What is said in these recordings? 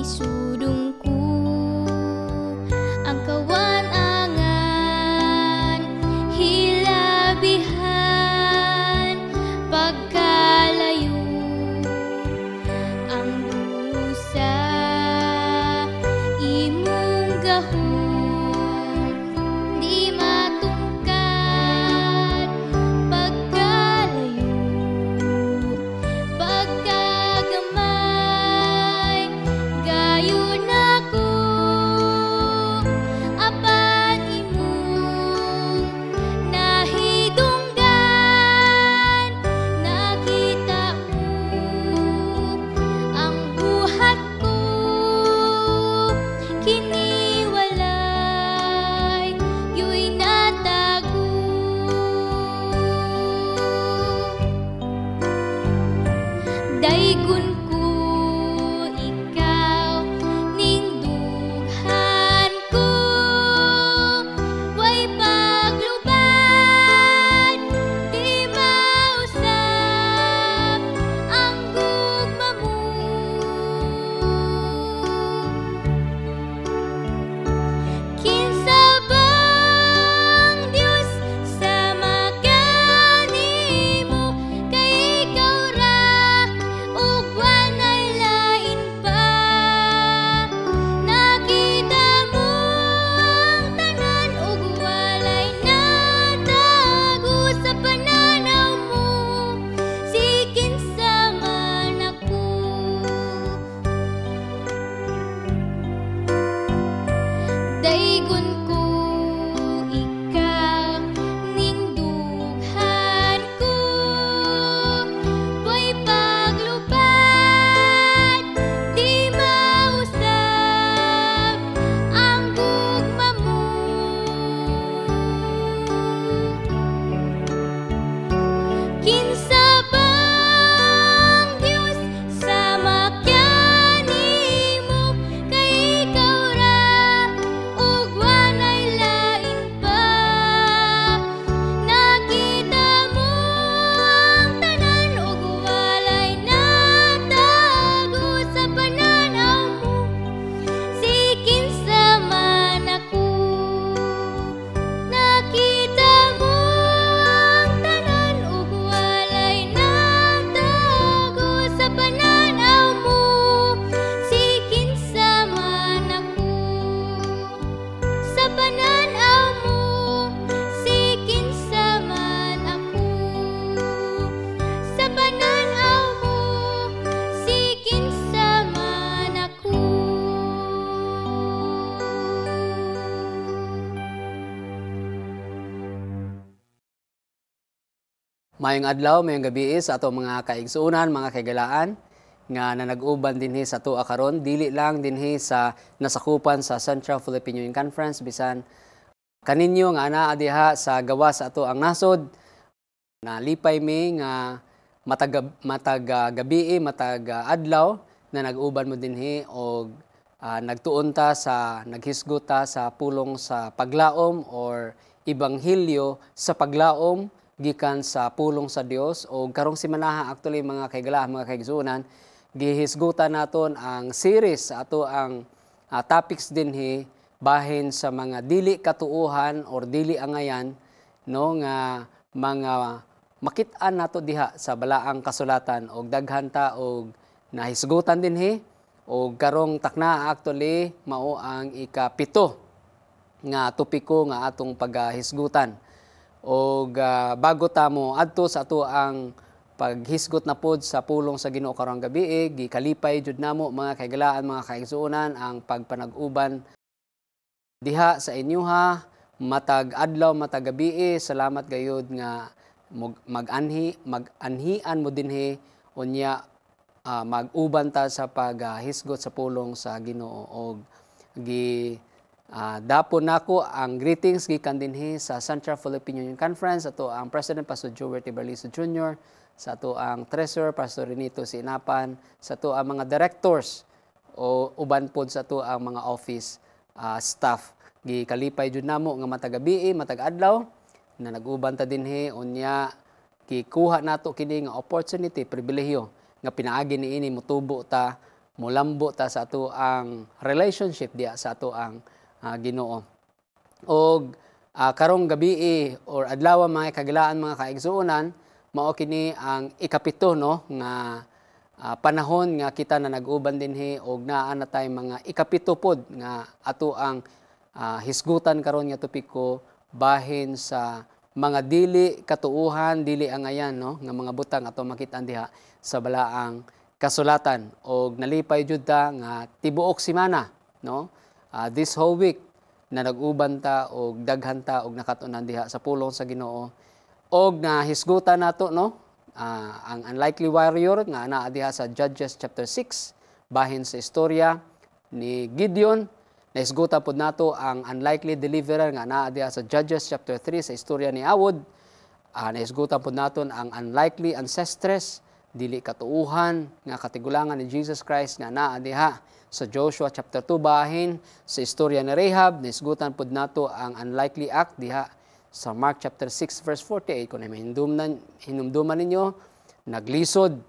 isudong ko ang kawan-angan, hilabihan, pagkalayo, ang dusa imong gahom, di matungkad, pagkalayo, pagkagamay, gayon ako, apan imong nahidunggan, nakita mo ang buhat ko, kini walay yo'y natago. Daygon ko ikaw ning dughan ko, way paglubad, di mausap ang gugma mo. Kinsa bang Diyos sama kanimo, kay ikaw ra ug walay lain pa. Nakita mo ang tanan ug walay natago sa pananaw mo, sikin man ako. Daygon ko ikaw ning dughan ko, way paglubad, di mausap ang gugma mo. Kinsa bang Diyos sama kanimo, kay ikaw ra ug walay lain pa. Nakita mo ang tanan ug walay natago sa pananaw mo, sikin man ako. Nakita mo ang tanan ug walay natago sa pananaw mo, sikin man ako. Sa pananaw mo, sikin man ako. Sa pananaw mo, sikin man ako. Mayong adlaw, mayong gabi sa ato mga kaigsuunan, mga kaigalaan nga nanag-uban dinhi sa tuwa karon, dili lang dinhi sa nasakupan sa Central Filipino Youth Conference, bisan kaninyo nga anaa diha sa gawas sa ato ang nasod. Nalipay mi nga matag gabi, matag adlaw na nag-uban mo dinhi og nagtuon ta sa naghisgot ta sa pulong sa paglaom or ibanghilyo sa paglaom gikan sa pulong sa Dios. O karong simanaha actually mga kaigala, mga kaigsunan, gihisgutan naton ang series sa ato ang topics dinhi bahin sa mga dili katuuhan or dili angayan, no, nga mga makit-an nato diha sa balaang kasulatan og daghan ta og nahisgutan dinhi. Og karong takna actually mao ang ika-7 nga topiko nga atong paghisgutan. Og bago ta mo adto sa ato ang paghisgot na pod sa pulong sa Ginoo karong gabi, gikalipay jud namo mga kaigalaan, mga kaigsuonan, ang pagpanag-uban diha sa inyoha matag adlaw, matag gabi. Salamat gayud nga mag-anhian mo dinhi unya mag-uban ta sa paghisgot sa pulong sa Ginoo. Og dapon nako ang greetings gikan dinhi sa Central Filipino Youth Conference, ato ang President Pastor Joel Tiberliso Jr., sa ato ang Treasurer Pastor Renito Sinapan, sa ato ang mga directors o uban pod sa ato ang mga office staff. Gikalipay jud namo nga matag gabi, matag adlaw na nag-uban ta dinhi unya gikuha nato kini nga opportunity, pribilehiyo nga pinaagi niini motubo ta mulambo ta sa ato ang relationship diya sa ato ang Ginoo. Og karong gabi or adlaw mga kagilaan mga kaigsuonan, mao kini ang ikapito no nga panahon nga kita na nag-uban dinhi og naa na tay mga ikapito pod nga ato ang hisgutan karon nga topiko bahin sa mga dili katuuhan, dili angayan no nga mga butang ato makit-an diha sa balaang kasulatan. Og nalipay jud ta nga tibuok semana no this whole week na nag-uban ta og daghan ta og nakatunan diha sa pulong sa Ginoo. Og na hisgutan nato no ang unlikely warrior nga naa diha sa Judges chapter 6 bahin sa istorya ni Gideon. Naisgutan pod nato ang unlikely deliverer nga naa diha sa Judges chapter 3 sa istorya ni Awod. Naisgutan pod naton ang unlikely ancestress, dili katuuhan nga katigulangan ni Jesus Christ nga naa diha sa Joshua chapter 2 bahin sa istorya ni Rahab. Naisgutan pod nato ang unlikely act diha sa Mark chapter 6 verse 48 kung hinumduman ninyo naglisod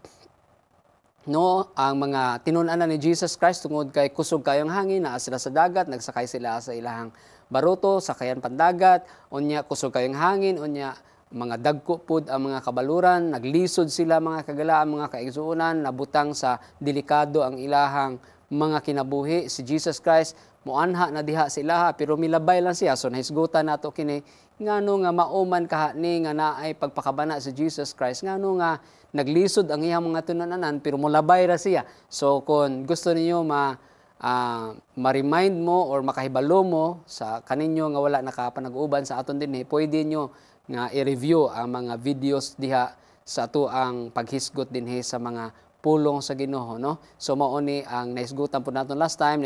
no ang mga tinun-anan ni Jesus Christ tungod kay kusog kayong hangin, naa sila sa dagat, nagsakay sila sa ilahang baruto, sakayan pandagat, unya kusog kayong hangin, unya mga dagko pud ang mga kabaluran, naglisod sila mga kagalaan, mga kaigsuonan, nabutang sa delikado ang ilahang mga kinabuhi. Si Jesus Christ muanha na diha sa ilaha pero milabay lang siya. So nahisgutan nato kini ngano nga mauman kahani nga naay pagpakabana si Jesus Christ, ngano nga naglisod ang iyang mga tunan-anan pero mulabay ra siya. So kung gusto niyo ma-remind mo or makahibalo mo sa kaninyo nga wala nakapanag-uban sa aton dinhi, pwede nyo nga i-review ang mga videos diha sa ato ang paghisgot dinhi sa mga pulong sa Ginoo no. So mao ni ang naisgutan po naton last time,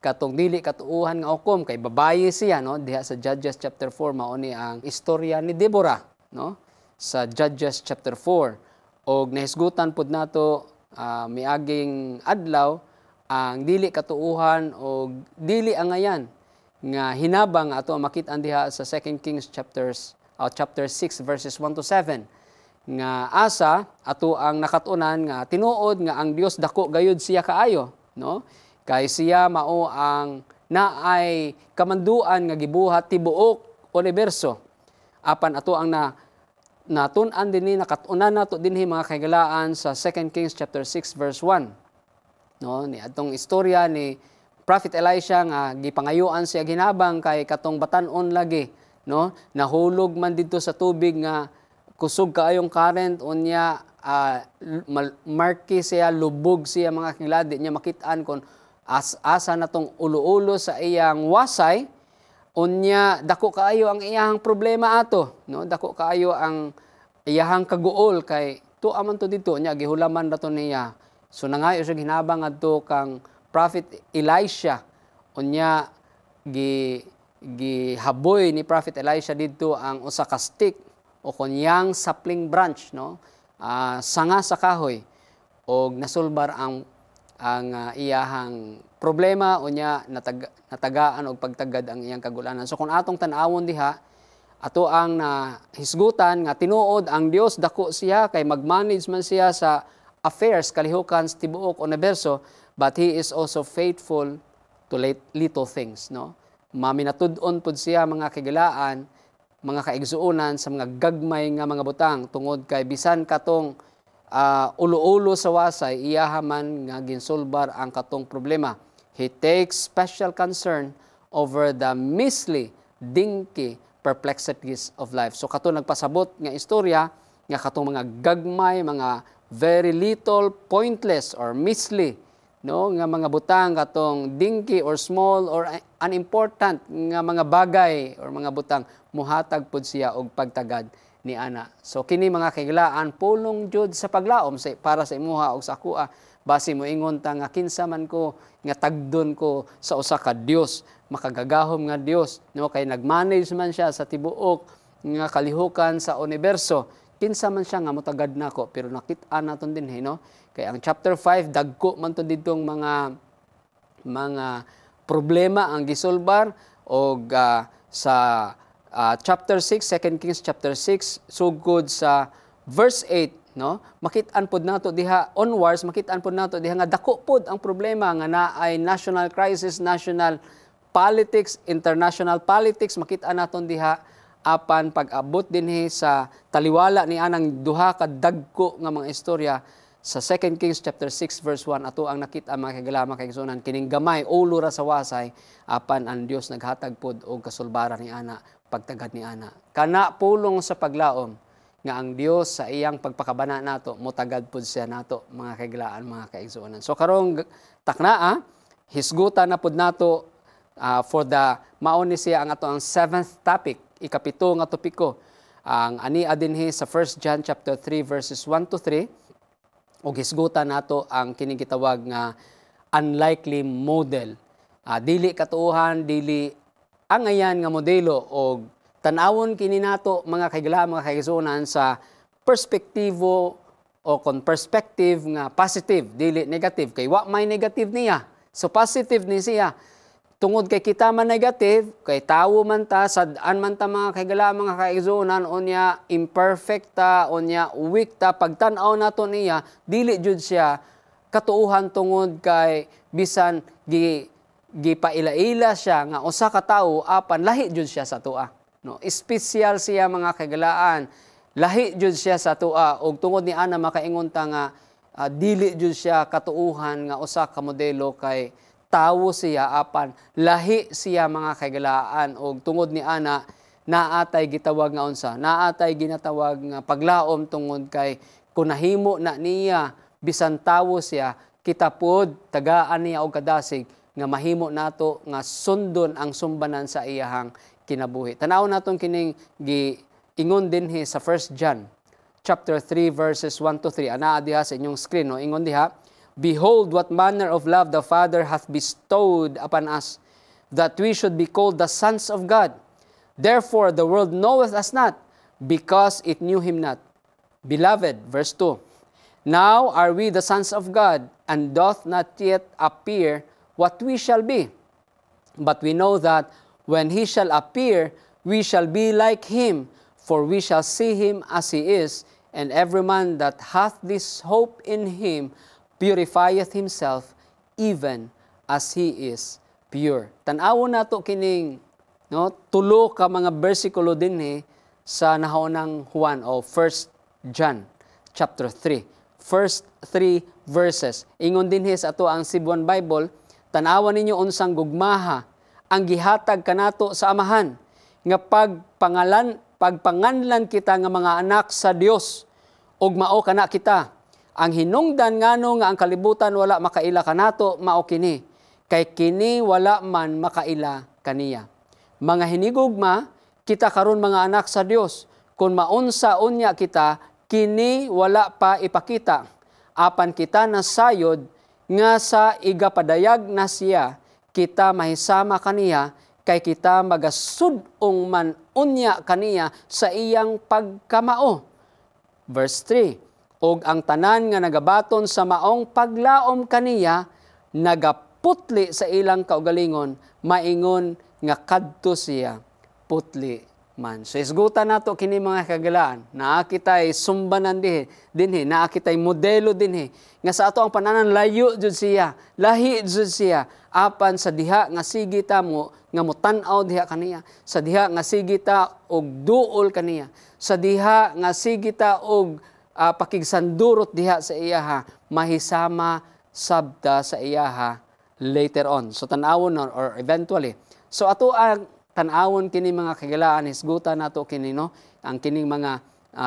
katong dili katuuhan nga hukom kay babaye siya no diha sa Judges chapter 4. Mao ni ang istorya ni Deborah no sa Judges chapter 4. Og nahisgutan pod nato miaging adlaw ang dili katuuhan og dili angayan nga hinabang ato makit-an diha sa 2 Kings chapter 6 verses 1 to 7 nga asa ato ang nakatunan nga tinuod nga ang Dios dako gayud siya kaayo no kay siya mao ang naay kamanduan nga gibuhat tibuok universo. Apan ato ang natun-an dinhi nakatunan nato dinhi mga kagalaan sa 2 Kings chapter 6 verse 1 no ni atong istorya ni Prophet Elisha nga gipangayuan siya ginabang kay katong batan-on lagi no nahulog man didto sa tubig nga kusog kaayong current unya marki siya lubog siya mga kiladi niya makit-an kon asa natong ulo-ulo sa iyang wasay unya dako kaayo ang iyang problema ato no dako kaayo ang iyang kaguol kay tuwa man to dito nya gihulaman rato niya. So nangayo siya ginabang adto kang Prophet Elisha unya gihaboy ni Prophet Elisha didto ang usa ka stick o kunyang sapling branch no sanga sa kahoy og nasulbar ang iyahang problema unya natagaan og pagtagad ang iyang kagulanan. So kung atong tan-awon diha ato ang nahisgutan nga tinuod ang Dios dako siya kay magmanage man siya sa affairs kalihukan sa tibuok universo, but he is also faithful to little things no. Maminatud-on pud siya mga kagilaan, mga kaigsuonan sa mga gagmay nga mga butang tungod kay bisan katong ulo-ulo sa wasay iyahaman nga ginsulbar ang katong problema. He takes special concern over the measly, dinky perplexities of life. So kato nagpasabot nga istorya nga katong mga gagmay, mga very little, pointless or measly no nga mga butang katong dinky or small or unimportant nga mga bagay or mga butang muhatag pud siya og pagtagad ni ana. So kini mga kailaan pulong jud sa paglaom para sa imuha og sa akoa basi moingon ta nga kinsa man ko nga tagdon ko sa usa ka Dios, makagagahom nga Dios no kay nagmanage man siya sa tibuok nga kalihukan sa universo. Kinsa man siya nga motagad nako pero nakit-an naton dinhi no kay ang chapter 5 dagko man to didtong mga problema ang gisolbar og sa chapter 6 2 Kings chapter 6 sugod sa verse 8 no? Makit-an pod nato diha onwards, makit-an pod nato diha nga dako pod ang problema nga naay national crisis, national politics, international politics, makit-an naton diha apan pag-abot dinhi sa taliwala ni anang duha ka dagko nga mga istorya sa 2 Kings chapter 6 verse 1 ato ang nakita mga kagalama kay sunan kining gamay ulo ra sa wasay apan ang Dios naghatag pod og kasulbaran ni ana pagtagad ni ana kana pulong sa paglaom nga ang Dios sa iyang pagpakabana nato motagad pod siya nato mga kagalaan mga kaigsuonan. So karong taknaa hisgutan na pod nato for the mao ni siya ang ato ang 7th topic, ikapito nga topiko ang ani dinhi sa 1 John chapter 3 verses 1 to 3. O hisgutan nato ang kining gitawag nga unlikely model. Dili katuohan, dili angayan nga modelo o tanawon kini nato mga kaigala, mga kaigsuonan sa perspektibo o kon perspective nga positive, dili negative. Kay wa may negative niya. So positive ni siya. Tungod kay kita man negative, kay tawo man ta, sadaan man ta mga kaigala, mga kaigsuonan, unya imperfect ta, unya weak ta, pagtan-aw nato niya, dili jud siya katuuhan tungod kay bisan gipaila-ila siya nga usa ka tawo apan lahi jud siya sa tua. No, espesyal siya mga kaigalaan. Lahi jud siya sa tua ug tungod ni ana makaingon ta nga dili jud siya katuuhan nga usa ka modelo kay tawo siya apan lahi siya mga kaigalaan og tungod ni ana naatay gitawag nga unsa naatay ginatawag nga paglaom tungod kay kun nahimo na niya bisan tawo siya kita pod tagaan niya og kadasig nga mahimo nato nga sundon ang sumbanan sa iyahang kinabuhi. Tanaw naton kining giingon dinhi sa 1 John chapter 3 verses 1 to 3 anaa diha sa inyong screen no ingon diha, behold, what manner of love the Father hath bestowed upon us, that we should be called the sons of God. Therefore, the world knoweth us not, because it knew him not. Beloved, verse 2, now are we the sons of God, and doth not yet appear what we shall be. But we know that when he shall appear, we shall be like him, for we shall see him as he is, and every man that hath this hope in him purifieth himself even as he is pure. Tan-awon nato kining no tulo ka mga bersikulo dinhi sa nahaunang Juan o 1 John chapter 3. First 3 verses. Ingon dinhi sa ato ang Cebuan Bible, tan-awan ninyo unsang gugmaha ang gihatag kanato sa amahan nga pagpanganlan kita nga mga anak sa Dios ug mao kana kita. Ang hinungdan ngano nga ang kalibutan wala makaila kanato mao kini, kay kini wala man makaila kaniya. Mga hinigugma, kita karon mga anak sa Dios, kun maunsa unya kita, kini wala pa ipakita. Apan kita nasayod nga sa igapadayag na siya, kita mahisama kaniya, kay kita magasud-ong man unya kaniya sa iyang pagkamao. Verse 3, og ang tanan nga nagabaton sa maong paglaom kaniya nagaputli sa ilang kaugalingon maingon nga kadto siya putli man. So isgutan nato kini mga kagalaan naa kitay sumbanan dinhi naa kitay modelo dinhi nga sa ato ang pananan layo jud siya lahi jud siya apan sa diha nga sige ta mo nga motan-aw diha kaniya sa diha nga sige ta og duol kaniya sa diha nga sige ta og pakigsandurot diha sa iyaha, mahisama sabda sa iyaha later on. So tanawon or eventually. So ato ang tanawon kini mga kagalaan hisgutan nato kini no, ang kining mga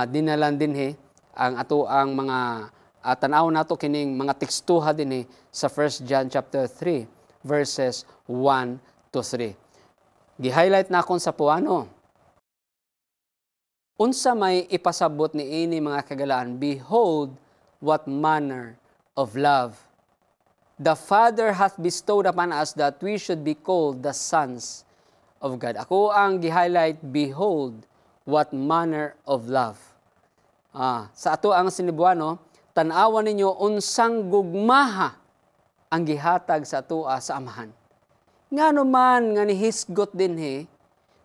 dinalan dinhi ang ato ang mga tanawon nato kining mga tekstuha dinhi sa 1 John chapter 3 verses 1 to 3. Gi-highlight na akon sa puano. Unsa may ipasabot ni ini mga kagalaan, behold, what manner of love the Father hath bestowed upon us that we should be called the sons of God. Ako ang gi-highlight, behold, what manner of love. Sa ato ang sinibuano, tan-awan ninyo unsang gugmaha ang gihatag sa atua sa amahan. Ngano man nga nihisgot dinhi,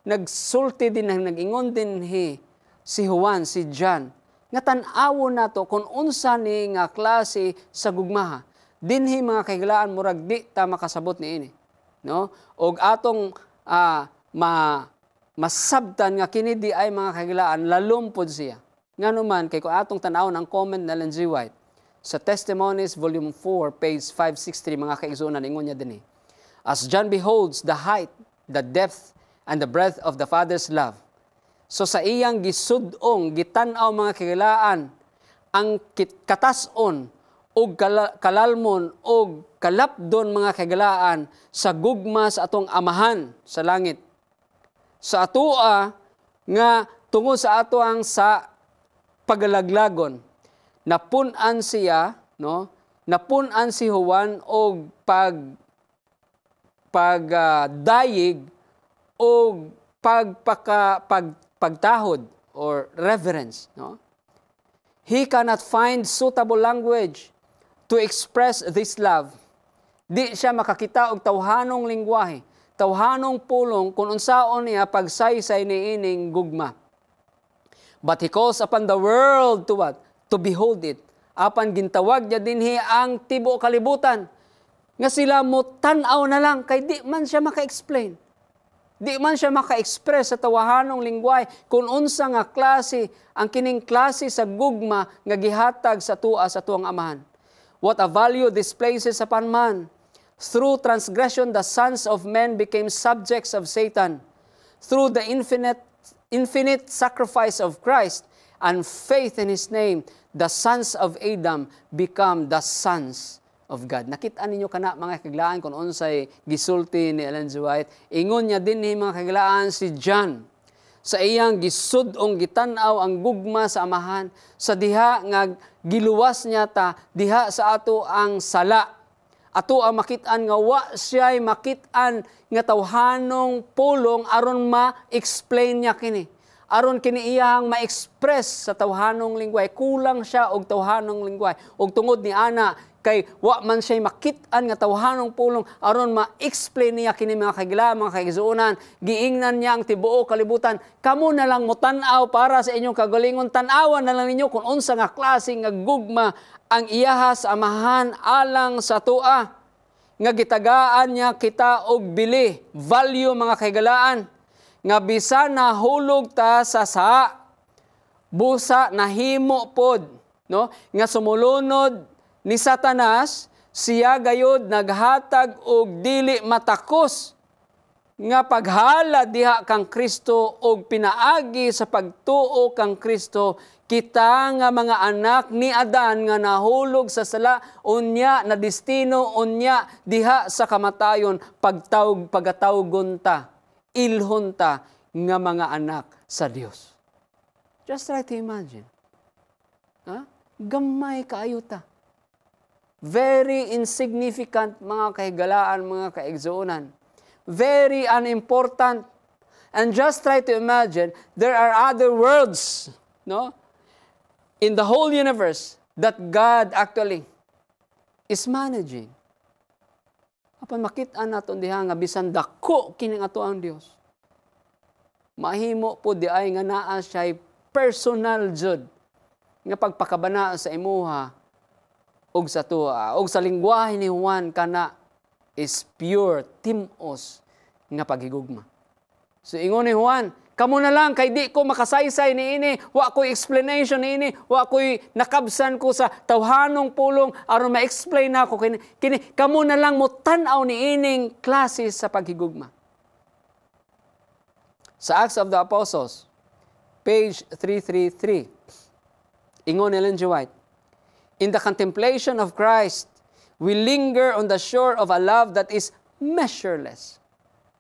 nagsulti din nag-ingon dinhi si Juan, si John, nga tan-awon nato kung unsa ni nga klase sa gugmaha. Dinhi mga kahigalaan murag di ta makasabot niini, no? Og atong masabtan nga kini di ay mga kahigalaan lalumpod siya. Nganuman kay kung atong tan-awon ang comment na Ellen G. White sa Testimonies volume 4 page 563 mga kaigsunan ingon niya dinhi. As John beholds the height, the depth and the breadth of the Father's love. So sa iyang gisudong gitan-aw mga kahigalaan ang katason og kalalmon og kalapdon mga kahigalaan sa gugma sa atong amahan sa langit. Sa atoa nga tungod sa atoang sa pagalaglagon napun-an siya, no? Napun-an si Juan og pagdayig o pagtahod or reverence, no? He cannot find suitable language to express this love. Di siya makakita og tawhanong lingwahe, tawhanong pulong kung unsaon niya pagsaysay niining gugma. But he calls upon the world to what? To behold it. Apan gintawag niya dinhi ang tibuok kalibutan nga sila mo tan-aw na lang kay di man siya maka-explain. Di man siya maka-express sa tawahanong lingwahe kung unsa nga klase ang kining klase sa gugma nga gihatag sa tua sa tuang amahan. What a value this places upon man. Through transgression the sons of men became subjects of Satan. Through the infinite sacrifice of Christ and faith in His name, the sons of Adam become the sons of God. Nakita ninyo kana mga kaglaan kung unsay gisulti ni Ellen G. White. Ingon niya din ni mga kaglaan si John sa iyang gisudong gitan-aw ang gugma sa amahan sa diha nga giluwas niya ta diha sa ato ang sala. Ato ang makit-an nga wa siya'y makit-an nga tawhanong pulong aron ma-explain niya kini. Aron kini iyang ma-express sa tawhanong lingwahe. Kulang siya og tawhanong lingwahe. Og tungod ni ana kay wa man siya'y makit-an nga tawhanong pulong aron ma-explain niya kini mga kaigila, mga kaigsuunan. Giingnan niya ang tibuok kalibutan. Kamo na lang mo tan-aw para sa inyong kagalingon. Tan-awan na lang ninyo kung unsa nga klase nga gugma ang iyaha sa amahan alang sa tua. Nga gitagaan niya kita og bili. Value mga kaigalaan. Nga bisan na hulog ta sa busa nahimo pod, no? Nga sumulunod ni Satanas, siya gayud naghatag og dili matakos nga paghala diha kang Kristo og pinaagi sa pagtuo kang Kristo. Kita nga mga anak ni Adan nga nahulog sa sala, unya na destino, unya diha sa kamatayon, pagatawgon ta, ilhon ta nga mga anak sa Dios. Just try to imagine. Gamay kaayo ta. Very insignificant mga kahigalaan, mga kaigsuunan. Very unimportant. And just try to imagine, there are other worlds, no? In the whole universe that God actually is managing. Apan makita naton diha nga bisan dako kining ato ang Dios. Mahimo po di ay nga naa siya personal jud nga pagpakabana sa imuha og sa tua og sa lingwahe ni Juan kana is pure timos nga paghigugma. So ingon ni Juan, kamo na lang kay di ko makasaysay niini, wa ko'y explanation niini, wa ko'y nakabsan ko sa tawhanong pulong aron ma-explain nako kini kamo na lang mo tan-aw niining klase sa paghigugma. Sa Acts of the Apostles, page 333, ingon ni Ellen G. White, in the contemplation of Christ, we linger on the shore of a love that is measureless.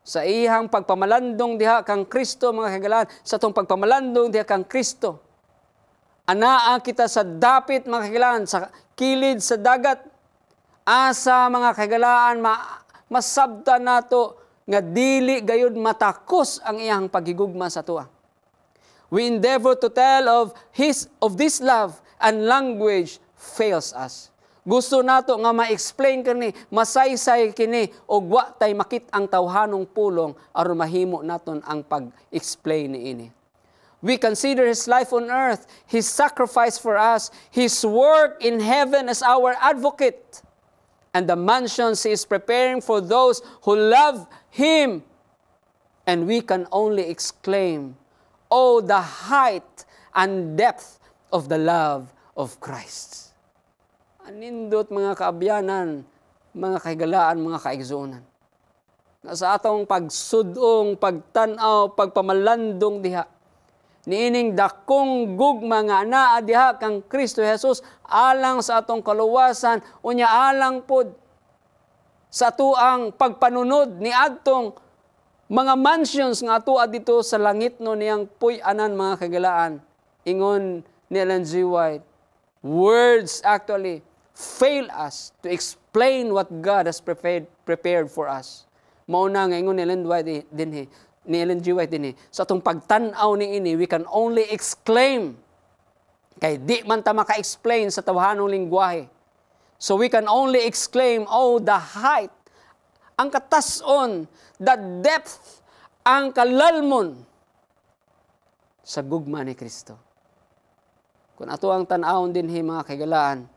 Sa ihang pagpamalandong diha kang Kristo, mga kagalaan, sa itong pagpamalandong diha kang Kristo, anaa kita sa dapit, mga kagalaan, sa kilid sa dagat, asa, mga kagalaan, masabta nato nga dili gayud matakos ang iyang paghigugma sa tuwa. We endeavor to tell of this love, and language fails us. Gusto nato nga ma-explain kini, masaysay kini, og wa tay makit ang tawhanong pulong aron mahimo naton ang pag-explain niini. We consider His life on earth, His sacrifice for us, His work in heaven as our advocate, and the mansions He is preparing for those who love Him. And we can only exclaim, "Oh, the height and depth of the love of Christ." Anindot mga kaabyanan, mga kahigalaan, mga kaigsuonan. Sa atong pagsudong, pagtanaw, pagpamalandong diha, niining dakong gugma nga naa diha kang Kristo Jesus alang sa atong kaluwasan, unya alang pod sa tuang pagpanunod ni adtong mga mansions nga atua dito sa langit no niyang puy-anan mga kagalaan. Ingon ni Ellen G. White, words actually fail us to explain what God has prepared for us. Mauna nga ingon ni Ellen G. White din sa atong pagtanaw ni ini, we can only exclaim, kay di man ta maka-explain sa tawhanong lingwahe. So we can only exclaim, "Oh, the height," ang katason, the depth, ang kalalmon sa gugma ni Kristo. Kung ato ang tanawon din mga kaigalaan,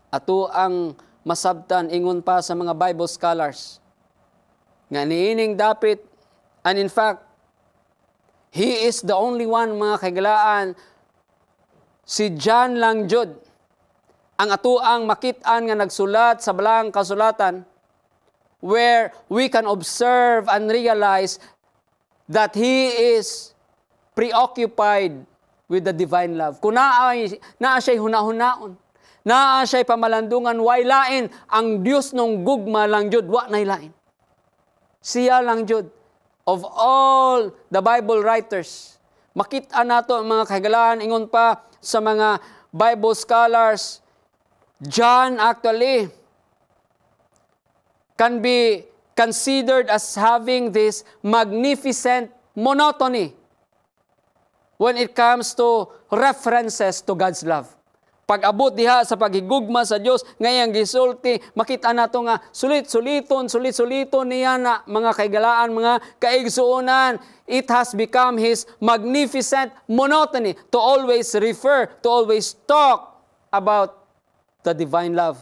ato ang masabtan, ingon pa sa mga Bible scholars, nga niining dapit, and in fact, he is the only one, mga kaigalaan, si John lang jud, ang atuang makit-an nga nagsulat sa balang kasulatan, where we can observe and realize that he is preoccupied with the divine love. Kung naa siya'y hunahunaon, naa siya'y pamalandungan, way lain, ang Diyos nung gugma lang jud, wa nay lain. Siya lang jud. Of all the Bible writers, makita nato mga kahigalaan, ingon pa sa mga Bible scholars, John actually can be considered as having this magnificent monotony when it comes to references to God's love. Pag-abot diha sa paghigugma sa Dios ngayang gisulti, makita nato nga sulit-suliton niya na mga kaigalaan, mga kaigsuonan. It has become His magnificent monotony to always refer, to always talk about the divine love.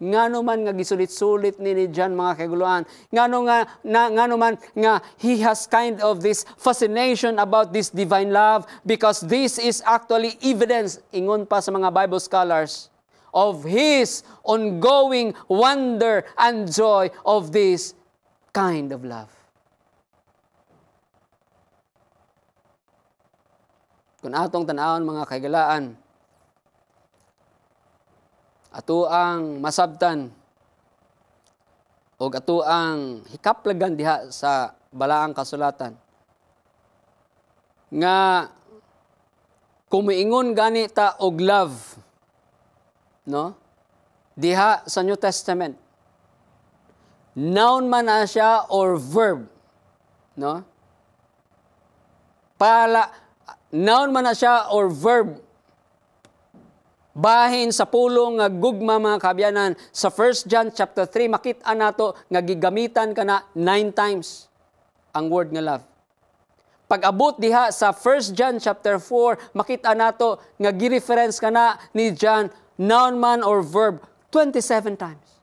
Ngano man nga gisulit-sulit ni John, mga kaguluhan, ngano man nga he has kind of this fascination about this divine love, because this is actually evidence, ingon pa sa mga Bible scholars, of his ongoing wonder and joy of this kind of love. Kung atong tanawon mga kaigalaan, ato ang masabtan o ato ang hikaplagan diha sa balaang kasulatan nga kumiingon gani ta og love, no, diha sa New Testament, noun man na siya or verb, no, noun man na siya or verb, bahin sa pulong nga gugma mga kabyanan. Sa 1 John chapter 3, makita nato nga gigamitan ka na 9 times ang word nga love. Pag-abot diha sa 1 John chapter 4, makita nato nga gi-reference ka na ni John, noun man or verb, 27 times.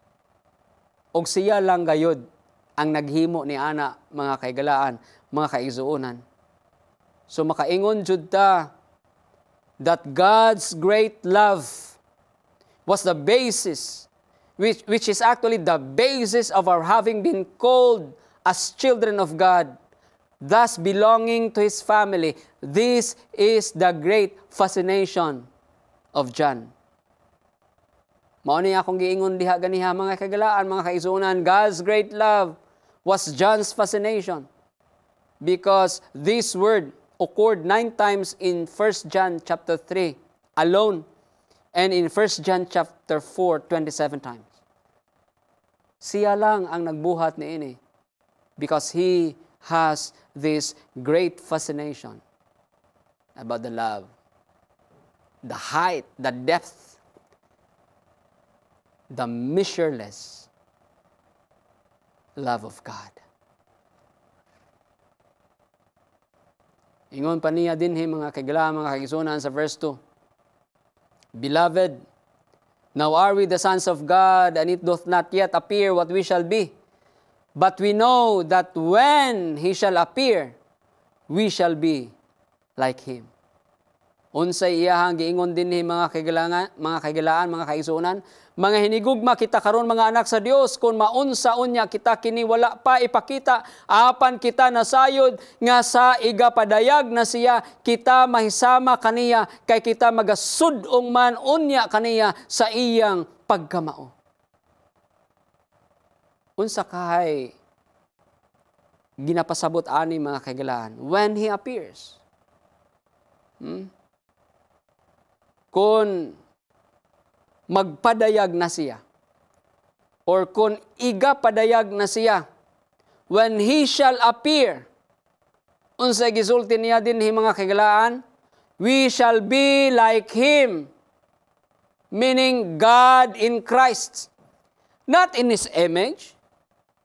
Og siya lang gayud ang naghimo ni ana, mga kaigalaan, mga kaigsuonan. So makaingon jud ta that God's great love was the basis, which is actually the basis of our having been called as children of God, thus belonging to His family. This is the great fascination of John. Mao ni akong giingon diha ganiha, mga kagalaan, mga kaigsuonan, God's great love was John's fascination, because this word occurred 9 times in 1 John chapter 3 alone, and in 1 John chapter 4, 27 times. Siya lang ang nagbuhat ni ini, because he has this great fascination about the love, the height, the depth, the measureless love of God. Ingon pa niya din mga kaigalaan, mga kaigsunan sa verse 2. Beloved, now are we the sons of God, and it doth not yet appear what we shall be. But we know that when He shall appear, we shall be like Him. Unsay iyahang giingon din mga kaigalaan, mga kaigsunan, mga hinigugma kita karon mga anak sa Dios, kung maunsa unya kita kini wala pa ipakita, apan kita nasayod nga sa igapadayag na siya, kita mahisama kaniya, kay kita magasudong man unya kaniya sa iyang pagkamao. Unsa kay ginapasabot ani mga kaigalaan, when He appears. Kung magpadayag na siya, or kung igapadayag na siya, when He shall appear, unsay gisulti niya din mga kaigalaan, we shall be like Him, meaning God in Christ. Not in His image,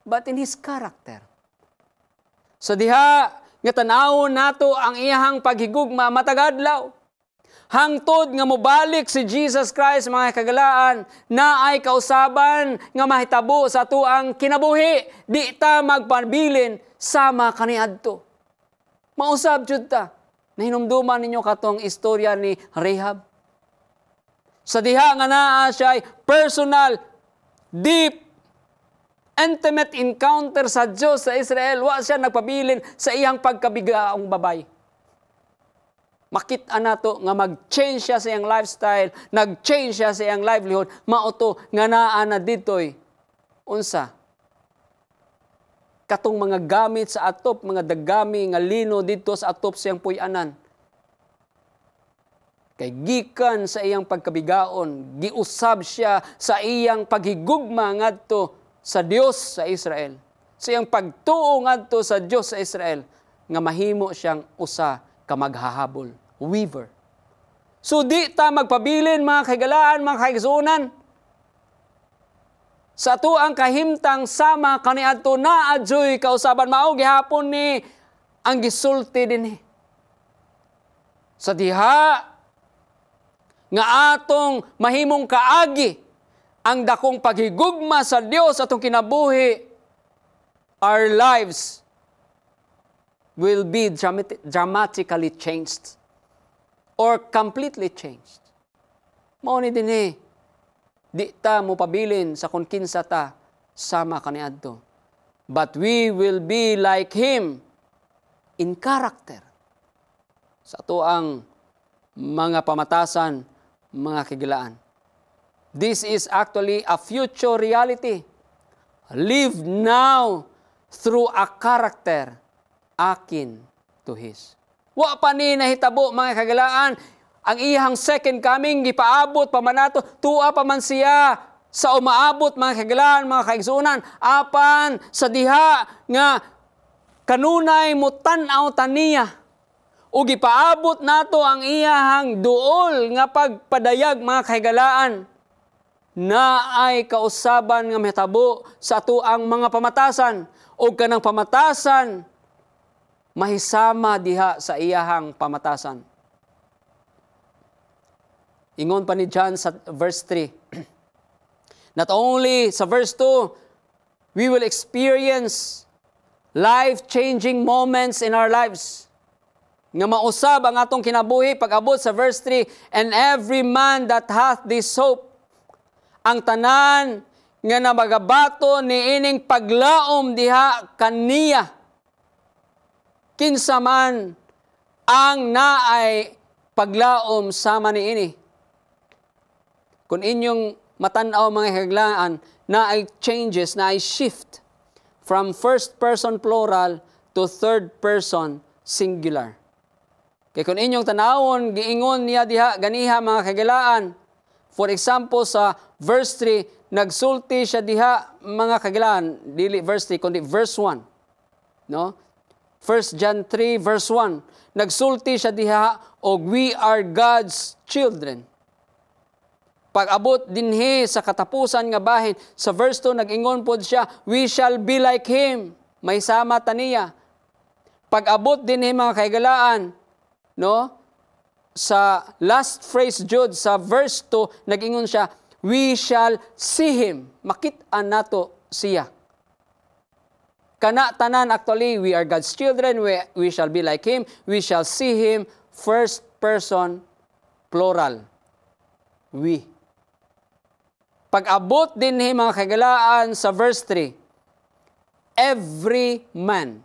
but in His character. So diha, nga tanawon nato ang iyahang paghigugma matagadlaw. Hangtod nga mobalik si Jesus Christ, mga kagalaan, na ay kausaban nga mahitabo sa tuang kinabuhi, di ta magpabilin sama kaniadto. Mausab jud ta. Nahinumduman ninyo katong istorya ni Rahab. Sa diha nga naa siya personal, deep, intimate encounter sa Diyos sa Israel, wa siya nagpabilin sa iyang pagkabigaong babay. Makita nato nga mag-change siya sa iyang lifestyle, nag-change siya sa iyang livelihood, mauto nga naa na ditoy. Unsa? Katong mga gamit sa atop, mga dagami nga lino dito sa atop sa iyang puy-anan. Kay gikan sa iyang pagkabigaon, giusab siya sa iyang paghigugma ngadto sa Dios sa Israel. Sa iyang pagtuo ngadto sa Dios sa Israel, nga mahimo siyang usa ka maghahabol, weaver. So di ta magpabilin mga kaigalaan, mga kaigsunan. Sa tuang kahimtang sama kaniadto na adyoy kausaban mao gihapon ni ang gisulti dinhi. Sa diha nga atong mahimong kaagi ang dakong paghigugma sa Dios atong kinabuhi, our lives will be dramatically changed or completely changed. Mao ni dinhi, di ta mo pabilin sa kung kinsa ta sama kaniadto. But we will be like Him in character. Sa tuang mga pamatasan, mga kagilaan. This is actually a future reality. Live now through a character akin to His. Wa pa ni nahitabo mga kagalaan, ang iyang second coming gipaabot pa man nato, tuwa pa man siya sa umaabot mga kagalaan, mga kaigsunan, apan sa diha nga kanunay mo tan-aw taniya o gipaabot nato ang iyang duol nga pagpadayag mga kagalaan na ay kausaban nga mahitabo sa tuang mga pamatasan o kanang pamatasan mahisama diha sa iyahang pamatasan. Ingon pa ni John sa verse 3. Not only sa verse 2, we will experience life-changing moments in our lives. Nga mausab ang atong kinabuhi pag-abot sa verse 3, and every man that hath this hope, ang tanan nga namagabato ni ining paglaom diha kaniya, kinsa man ang naay paglaom sama ni ini. Kung inyong matanaw mga kaglaan, naay changes, naay shift from first person plural to third person singular. Kaya kung inyong tanawon, giingon niya diha ganiha mga kaglaan. For example, sa verse 3, nagsulti siya diha mga kaglaan, dili verse 3, kundi verse 1. No? 1 John 3 verse 1, nagsulti siya diha, og we are God's children. Pag-abot dinhi sa katapusan nga bahin, sa verse 2 nag-ingon pod siya, we shall be like Him. May sama taniya. Pag-abot dinhi mga kaigalaan, no? Sa last phrase jud sa verse 2 nagingon siya, we shall see him. Makit-an nato siya. Kana tanan actually we are God's children, we shall be like him, we shall see him, first person plural. We. Pag-abot din mga kagalaan sa verse 3, every man.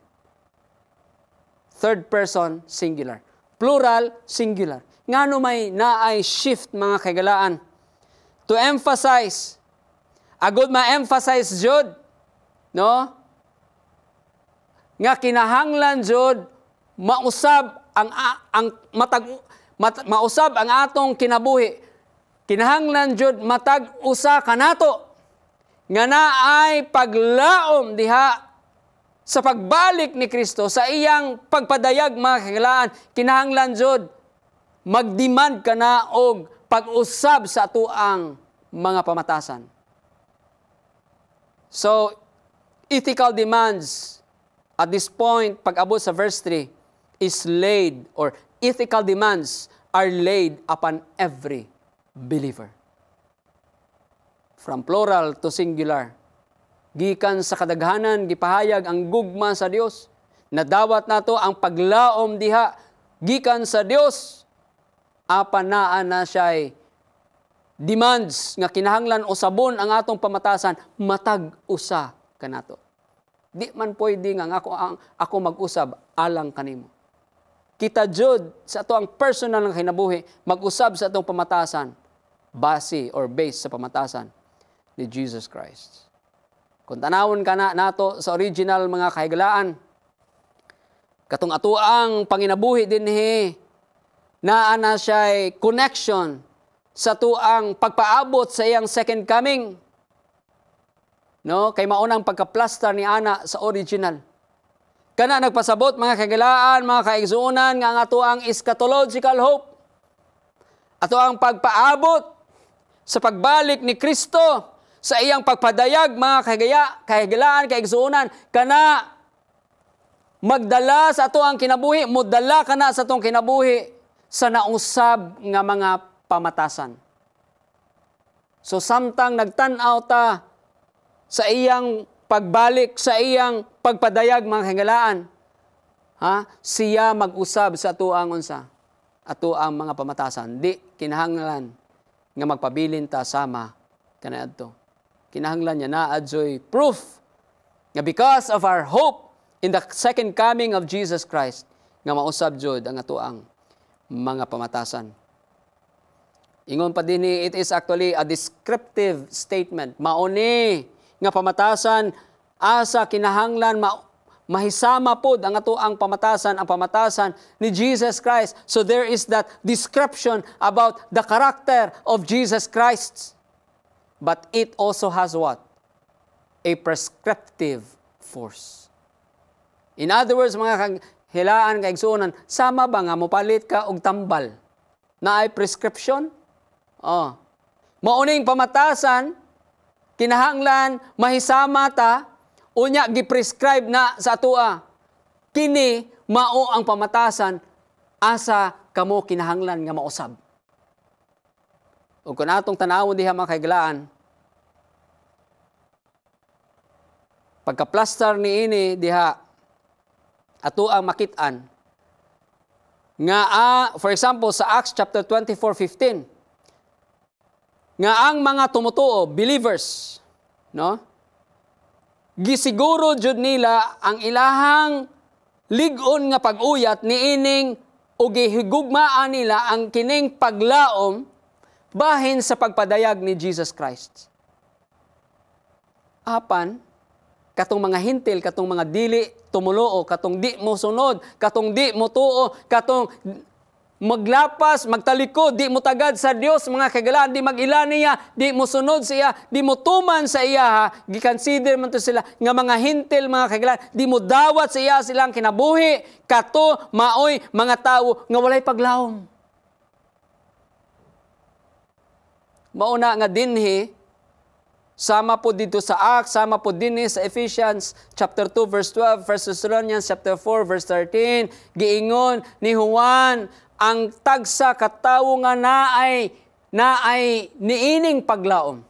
Third person singular. Plural, singular. Ngano may naay shift mga kagalaan. To emphasize, agud ma-emphasize jud, no? Nga kinahanglan jud mausab mausab ang atong kinabuhi. Kinahanglan jud matag usa kanato nga naay paglaom diha sa pagbalik ni Kristo, sa iyang pagpadayag mga kagalaan, kinahanglan jud magdemand ka na og pag-usab sa atuang mga pamatasan. So, ethical demands at this point, pag-abot sa verse 3, is laid, or ethical demands are laid upon every believer. From plural to singular. Gikan sa kadaghanan, gipahayag ang gugma sa Dios. Nadawat nato ang paglaom diha gikan sa Dios. Apan naa na siya'y demands nga kinahanglan usabon ang atong pamatasan, matag usa kanato. Di man pwede nga ako mag-usab alang kanimo. Kita jud sa ato ang personal nga kinabuhi mag-usab sa atong pamatasan base or base sa pamatasan ni Jesus Christ. Kung tanawon ka na nato sa original mga kahiglaan, katong ato ang panginabuhi dinhi, naa na siya'y connection sa tuang pagpaabot sa iyang second coming. No? Kay maunang pagka-plaster ni Ana sa original. Kana nagpasabot mga kagilaan, mga kaigsuunan, nga ang ato ang eschatological hope. Ato ang pagpaabot sa pagbalik ni Kristo sa iyang pagpadayag, mga kahigalaan, kaigsuunan, kana magdala sa ato ang kinabuhi, modala ka na sa atong kinabuhi sa nausab nga mga pamatasan. So samtang nagtan-aw ta sa iyang pagbalik, sa iyang pagpadayag, mga kahigalaan, siya mag-usab sa ato ang unsa, ato ang mga pamatasan. Di kinahanglan nga magpabilin ta sama kaniadto. Kinahanglan niya na adjoy proof nga because of our hope in the second coming of Jesus Christ, nga mausab jud ang atuang mga pamatasan. Ingon pa din it is actually a descriptive statement. Mauni nga pamatasan asa kinahanglan mahisama pod ang atuang pamatasan, ang pamatasan ni Jesus Christ. So there is that description about the character of Jesus Christ. But it also has what? A prescriptive force. In other words, mga kahilaan, kaigsuunan, sama ba nga mopalit ka og tambal na ay prescription? Mauning pamatasan, kinahanglan, mahisama ta, unya giprescribe na sa atua. Kini, mao ang pamatasan, asa kamo kinahanglan nga mausab. O kung atong tanawon diha mga kahigalaan, pagka-plaster ni ini diha, ato ang makit-an, nga for example, sa Acts chapter 24:15, nga ang mga tumutuo, believers, no? Gisiguro jud nila ang ilahang lig-on nga pag-uyat niining o gihigugmaan nila ang kining paglaom bahin sa pagpadayag ni Jesus Christ. Apan, katong mga hintil, katong mga dili tumulo, katong di mo sunod, katong di mo tuo, katong maglapas, magtalikod, di mo tagad sa Dios, mga kagalaan, di mag-ila niya, di mo sunod siya, di mo tuman sa iya, gikonsider man to sila nga mga hintil, mga kagalaan, di mo dawat sa iya silang kinabuhi, kato, maoy, mga tao, nga walay paglawom. Mauna nga dinhi, Sama po dito sa Acts, sama po din sa Ephesians chapter 2 verse 12, 1 Thessalonians chapter 4 verse 13, giingon ni Juan, ang tagsa katawo nga naay niining paglaom.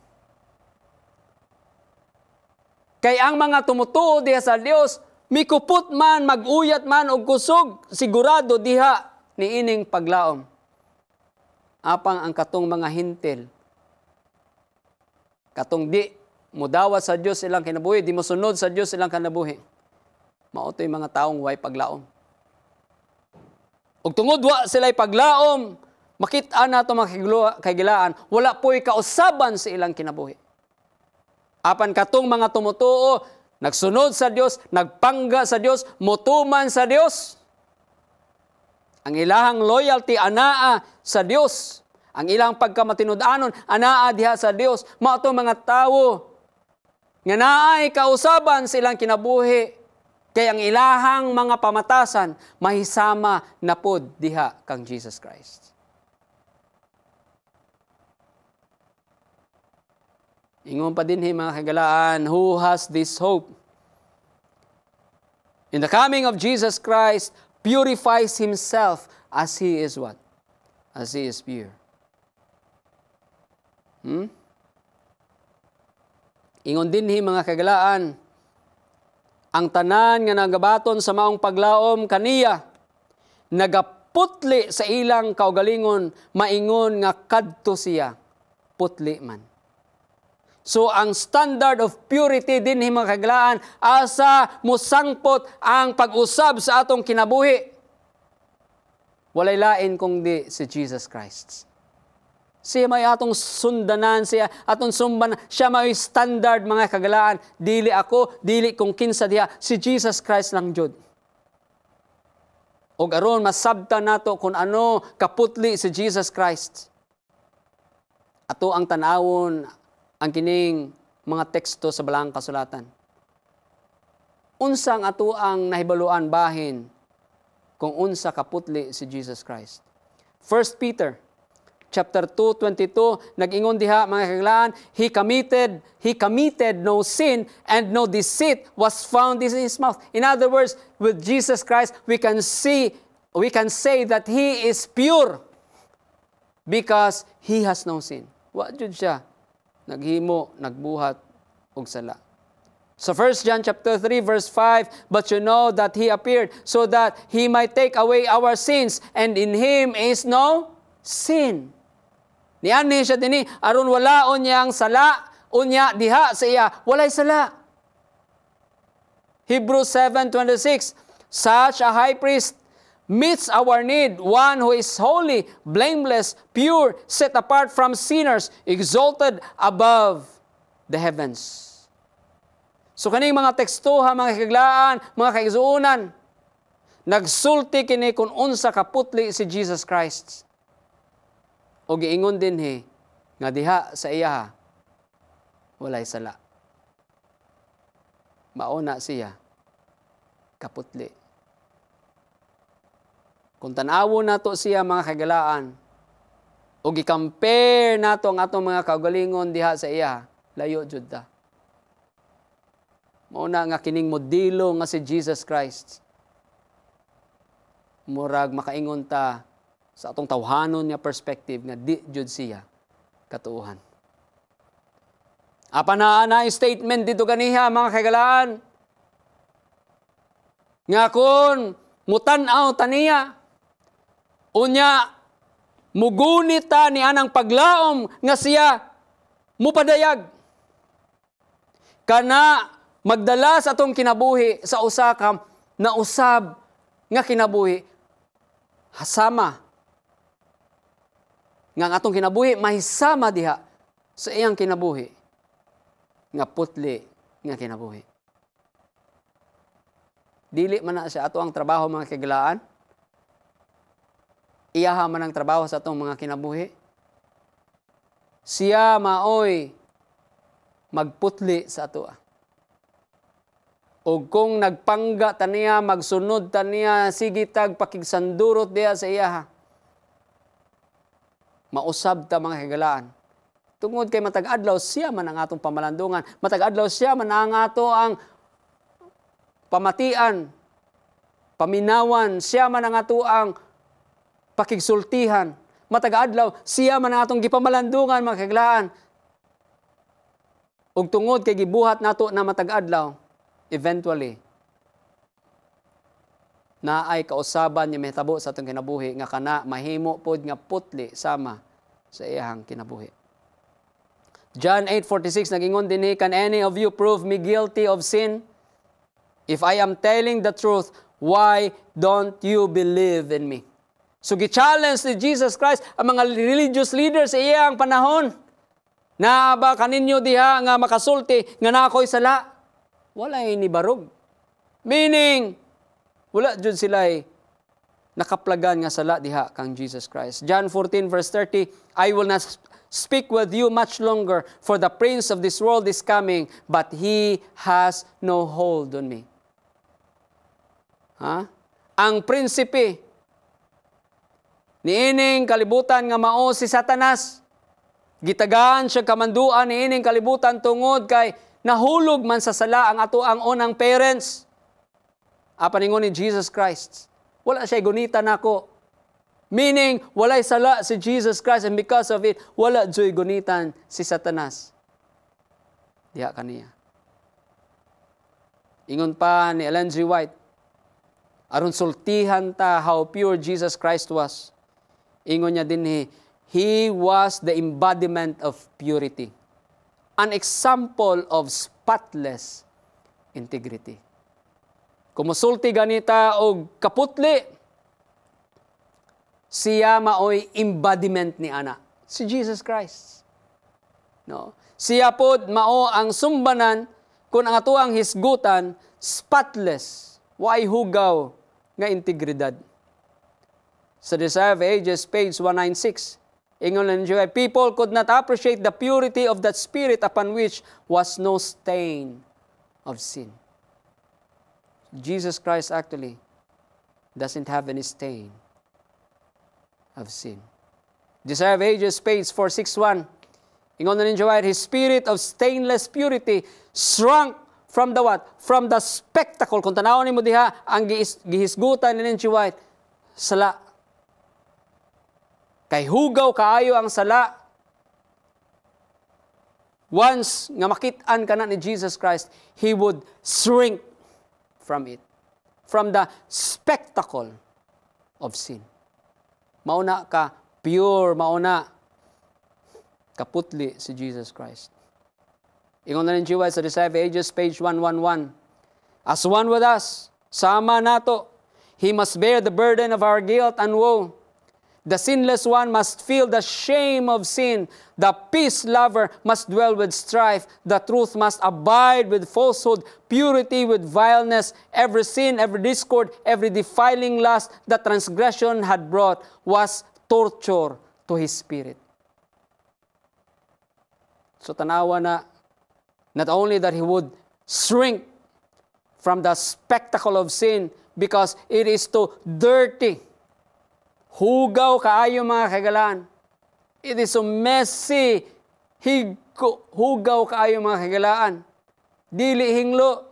Kay ang mga tumutuo diha sa Dios, mikupot man, maguyat man og kusog, sigurado diha niining paglaom. Apang ang katong mga hintil, katong di mudawat sa Dios ilang kinabuhi, di mosunod sa Dios ilang kinabuhi, mao toy mga taong way paglaom. Ug tungod wa sila'y paglaom, makita nato mga kagilaan, wala po'y kausaban sa ilang kinabuhi. Apan katong mga tumutuo, nagsunod sa Dios, nagpangga sa Dios, mutuman sa Dios. Ang ilahang loyalty anaa sa Dios. Ang ilang pagkamatinud-anon anaa diha sa Dios. Mao to mga tawo nga naay kausaban sa ilang kinabuhi. Kay ang ilahang mga pamatasan mahisama na pod diha kang Jesus Christ. Ingon pa din mga kagalaan, who has this hope? In the coming of Jesus Christ, purifies himself as he is what? As he is pure. Ingon din mga kagalaan, ang tanan nga nagabaton sa maong paglaom kaniya, nagaputli sa ilang kaugalingon, maingon nga kadto siya, putli man. So ang standard of purity din mga kagalaan, asa musangpot ang pag-usab sa atong kinabuhi. Walay lain kung di si Jesus Christ. Siya may atong sundanan, siya atong sumban, siya may standard mga kagalaan. Dili ako, dili kung kinsa diha, si Jesus Christ lang jud. Og aron masabtan nato kung ano kaputli si Jesus Christ. Ato ang tanawon ang kining mga teksto sa Balang Kasulatan. Unsang ato ang nahibaluan bahin kung unsa kaputli si Jesus Christ. 1 Peter chapter 2:22 nag-ingon diha mga kagalaan, he committed no sin and no deceit was found in his mouth. In other words, with Jesus Christ we can say that he is pure because he has no sin. Wa jud siya naghimo, nagbuhat og sala. So 1 John chapter 3 verse 5, but you know that he appeared so that he might take away our sins, and in him is no sin. Niani siya dinhi aron walaon niya ang sala, unya diha sa iya walay sala. Hebrews 7:26, such a high priest meets our need, one who is holy, blameless, pure, set apart from sinners, exalted above the heavens. So kaning mga tekstuha, mga kaglaan, mga kaigsuunan, nagsulti kini kung unsa kaputli si Jesus Christ. O giingon din nga diha sa iya walay sala. Mauna siya kaputli. Kung tanawon nato siya mga kagalaan, o gi-compare nato ang atong mga kaugalingon diha sa iya, layo jud ta. Mauna nga kining modelo nga si Jesus Christ. Murag makaingon ta sa atong tawhanon nga perspective nga di jud siya katuohan. Apa na statement dito kaniha mga kagalaan, nga kun mutan-aw taniya, unya mugunit ta ni anang paglaom nga siya mupadayag. Kana magdala sa atong kinabuhi sa usa ka na usab nga kinabuhi hasama. Nga ang atong kinabuhi mahisama diha sa iyang kinabuhi nga putli nga kinabuhi. Dili man na siya ato ang trabaho mga kagalaan. Iyaha man ang trabaho sa atong mga kinabuhi. Siya maoy magputli sa ato. O kung nagpangga taniya, magsunod taniya, sige tag pakigsandurot diya sa iyaha. Mausab ta mga kagalaan. Tungod kay matag adlaw siya man ang atong pamalandungan. Matag adlaw siya man ang ato ang pamatian, paminawan, siya man ang ato ang pakigsultihan. Matag adlaw siya man ang atong gipamalandungan, mga kaglaan. Ug tungod kay gibuhat nato na matag adlaw, eventually na ay kausaban niya mahitabo sa atong kinabuhi nga kana mahimo pod nga putli sama sa iyang kinabuhi. John 8:46 nagingon dinhi, can any of you prove me guilty of sin? If I am telling the truth, why don't you believe in me? So gi-challenge ni Jesus Christ ang mga religious leaders sa iyang panahon. Na ba kaninyo diha nga makasulti nga nakoy sala? Walay ni barog. Meaning wala jud sila'y nakaplagan nga sala diha kang Jesus Christ. John 14 verse 30, I will not speak with you much longer, for the prince of this world is coming, but he has no hold on me. Ang prinsipe niining kalibutan nga mao si Satanas, gitagaan siya kamanduan niining kalibutan tungod kay nahulog man sa sala ang ato ang unang parents. Paningon ni Jesus Christ, wala siya gunita nako. Meaning, walay sala si Jesus Christ, and because of it, wala joy gunitan si Satanas. Diha kaniya. Ingon pa ni Ellen G. White, aron sultihan ta how pure Jesus Christ was. Ingon niya din, He was the embodiment of purity. An example of spotless integrity. Kumusulti ganita og kaputli, siya maoy embodiment ni ana, si Jesus Christ. No? Siya pod mao ang sumbanan kung ang atuang hisgutan spotless, way hugaw nga integridad. Sa Desire of Ages, page 196, ingon ninyo, people could not appreciate the purity of that spirit upon which was no stain of sin. Jesus Christ actually doesn't have any stain of sin. Desire of Ages, page 461. Ingon na ninyo, his spirit of stainless purity shrunk from the what? From the spectacle. Kung tanawin mo diha, ang gihisgutan ni ninyo, sala. Kay hugaw kaayo ang sala. Once nga makitaan ka na ni Jesus Christ, He would shrink from it. From the spectacle of sin. Mauna ka pure, mauna kaputli si Jesus Christ. Ingon na ninyo sa Desire of Ages, page 111. As one with us, sama nato, He must bear the burden of our guilt and woe. The sinless one must feel the shame of sin. The peace lover must dwell with strife. The truth must abide with falsehood. Purity with vileness. Every sin, every discord, every defiling lust that transgression had brought was torture to his spirit. So tanawa na, not only that he would shrink from the spectacle of sin because it is too dirty. Hugaw kaayo mga kagalaan. It is so messy. Hugaw kaayo mga kagalaan. Dili hinglo.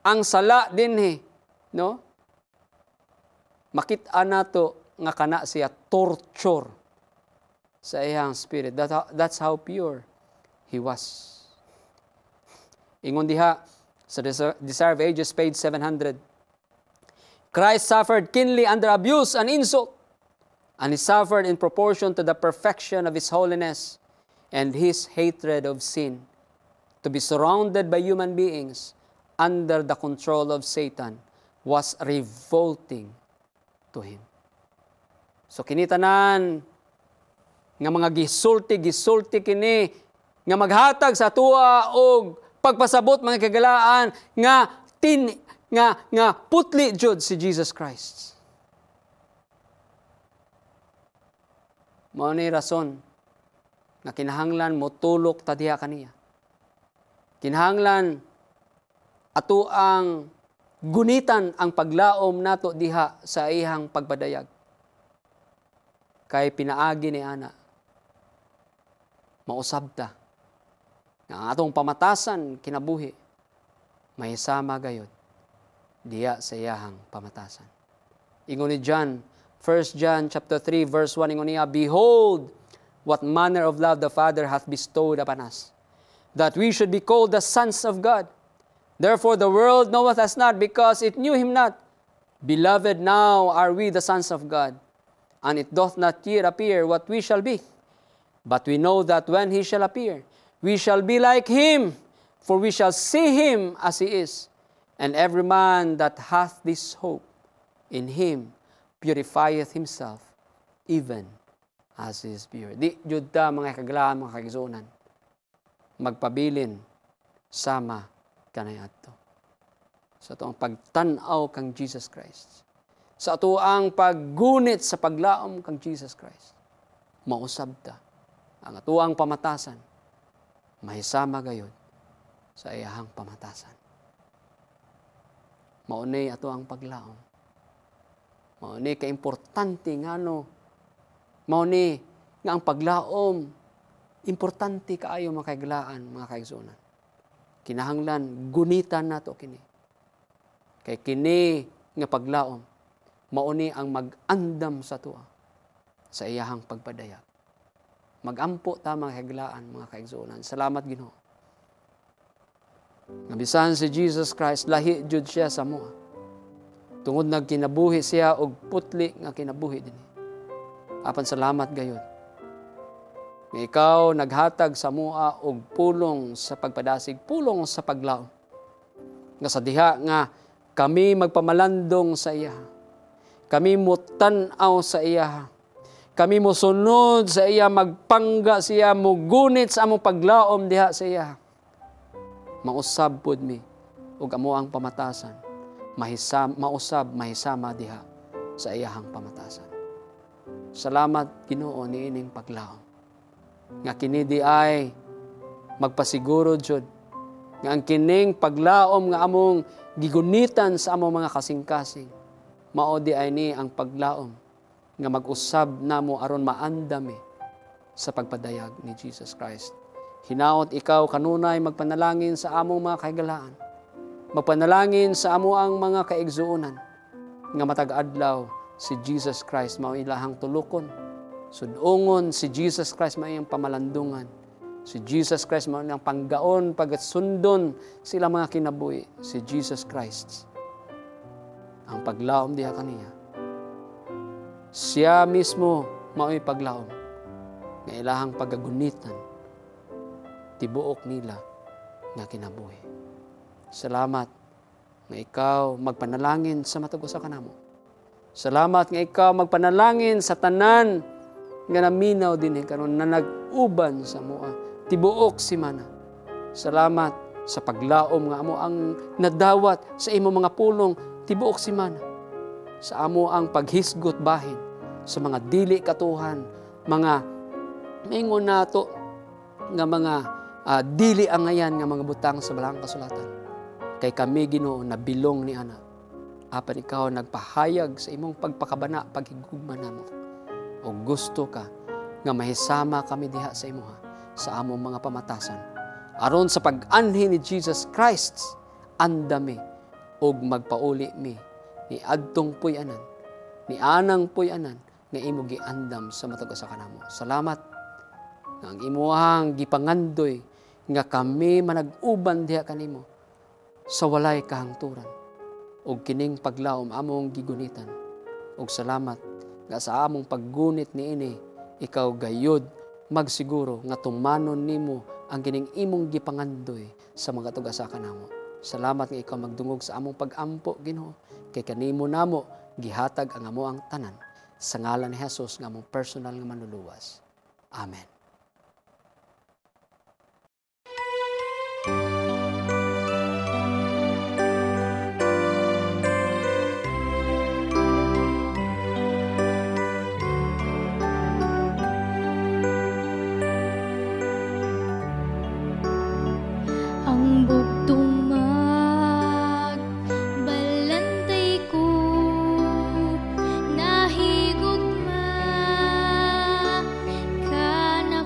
Ang sala dinhi, no? Makita nato nga kana siya torture sa iyang spirit. That's how pure he was. Ingon diha sa Desire of Ages, page 700. Christ suffered keenly under abuse and insult, and He suffered in proportion to the perfection of His holiness and His hatred of sin. To be surrounded by human beings under the control of Satan was revolting to Him. So kinitanan nga mga gisulti kini nga maghatag sa tuwa og pagpasabot mga kagalaan nga putli jud si Jesus Christ. Mao ni rason nga kinahanglan mo tulok ta diha kaniya. Kinahanglan ato ang gunitan ang paglaom nato diha sa ihang pagpadayag. Kay pinaagi ni ana mausab ta. Nga ang atong pamatasan kinabuhi, mahisama gayod diya sa iyahang pamatasan. Ingon ni John, 1 John chapter 3 verse 1, ingon niya, "Behold, what manner of love the Father hath bestowed upon us, that we should be called the sons of God. Therefore the world knoweth us not, because it knew him not. Beloved, now are we the sons of God, and it doth not yet appear what we shall be. But we know that when he shall appear, we shall be like him, for we shall see him as he is. And every man that hath this hope in him purifieth himself, even as he is pure." Di jud ta mga kaglaan, mga kaigsuonan, magpabilin sama kanay adto sa atoang pagtan-aw kang Jesus Christ, sa atoang paggunit sa paglaom kang Jesus Christ. Mausab ta ang atuang pamatasan, mahisama gayud sa iyahang pamatasan. Maunay ato ang paglaom. Maunay ka-importante nga no. Maunay nga ang paglaom, importante kaayo mga kaiglaan, mga kaigsunan. Kinahanglan, gunitan nato kini. Kay kini nga paglaom, maunay ang mag-andam sa tuwa sa iyahang pagpadayag. Magampo ta mga kaiglaan, mga kaigsunan. Salamat Ginoo. Nabisan si Jesus Christ, lahi jud siya sa mua. Tungod nagkinabuhi siya og putli nga kinabuhi dinhi. Apan salamat gayud. Nga ikaw naghatag sa mua og pulong sa pagpadasig, pulong sa paglaom. Nga sa diha nga kami magpamalandong sa iya. Kami mutan-aw sa iya. Kami mosunod sa iya, magpangga siya, mugunit sa among paglaom diha sa iya. Mausab pod mi ug amo ang pamatasan, mausab mahisama diha sa iyahang pamatasan. Salamat Ginoo niining paglaom. Nga kini di ay magpasiguro jud nga ang kining paglaom nga among gigunitan sa among mga kasing-kasing, mao di ay ni ang paglaom nga mag-usab namo aron maandami sa pagpadayag ni Jesus Christ. Hinaot ikaw kanunay magpanalangin sa among mga kahigalaan. Magpanalangin sa amo ang mga kaigsuonan nga matag adlaw si Jesus Christ mao ilahang tulukon. Sudungon si Jesus Christ mao iyang pamalandungan. Si Jesus Christ mao iyang panggaon pagasundon sila mga kinabuhi. Si Jesus Christ ang paglaom diha kaniya. Siya mismo mao iyang paglaom nga ilahang pagagunitan tibuok nila nga kinabuhi. Salamat nga ikaw magpanalangin sa matag usa kanamo. Salamat nga ikaw magpanalangin sa tanan nga naminaw dinhi karon na nag-uban sa mua tibuok simana. Salamat sa paglaom nga amo ang nadawat sa imo mga pulong tibuok simana. Sa amo ang paghisgot bahin sa mga dili katuhan, mga maingon nato nga mga dili ang ngayan nga mga butang sa balang kasulatan. Kay kami Ginoo na bilong ni ana. Apan ikaw nagpahayag sa imong pagpakabana, paghigugma namo. O gusto ka nga mahisama kami diha sa imuha sa among mga pamatasan. Aron sa pag-anhi ni Jesus Christ, andami og magpauli mi ni adtong puy-anan, ni anang puy-anan nga imo giandam sa matag usa kanamo. Salamat nga ang imuhang gipangandoy nga kami manag-uban diha kanimo sa walay kahangturan ug kining paglaom among gigunitan. Ug salamat nga sa among paggunit niini ikaw gayud magsiguro nga tumanon nimo ang kining imong gipangandoy sa mga tugasa kanamo. Salamat nga ikaw magdungog sa among pag-ampo Ginoo, kay kanimo namo gihatag ang amo ang tanan sa ngalan ni Jesus nga among personal nga manluluwas. Amen. Ang bugtong balantay ko, nahigugma ka na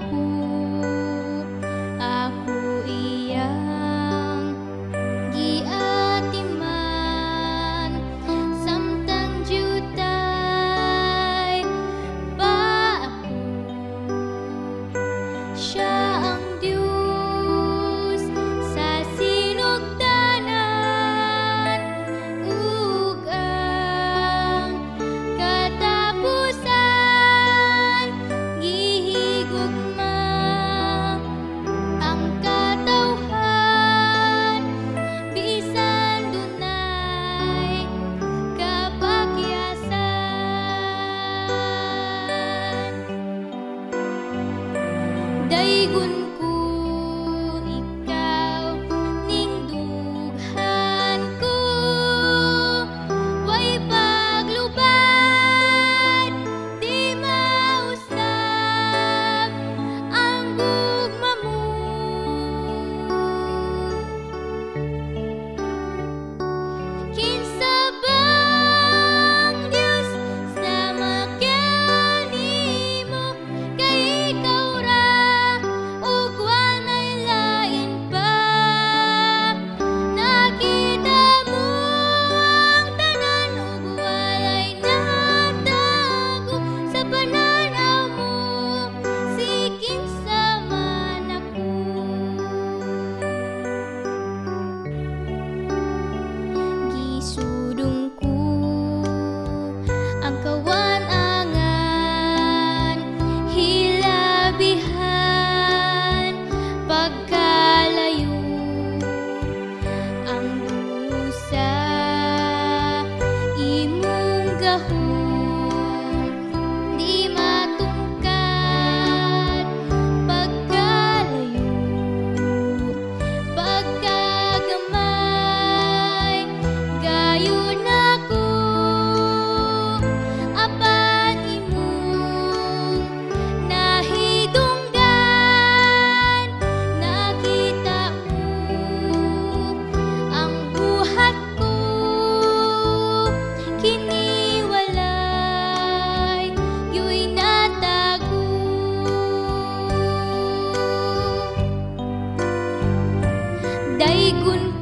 daygon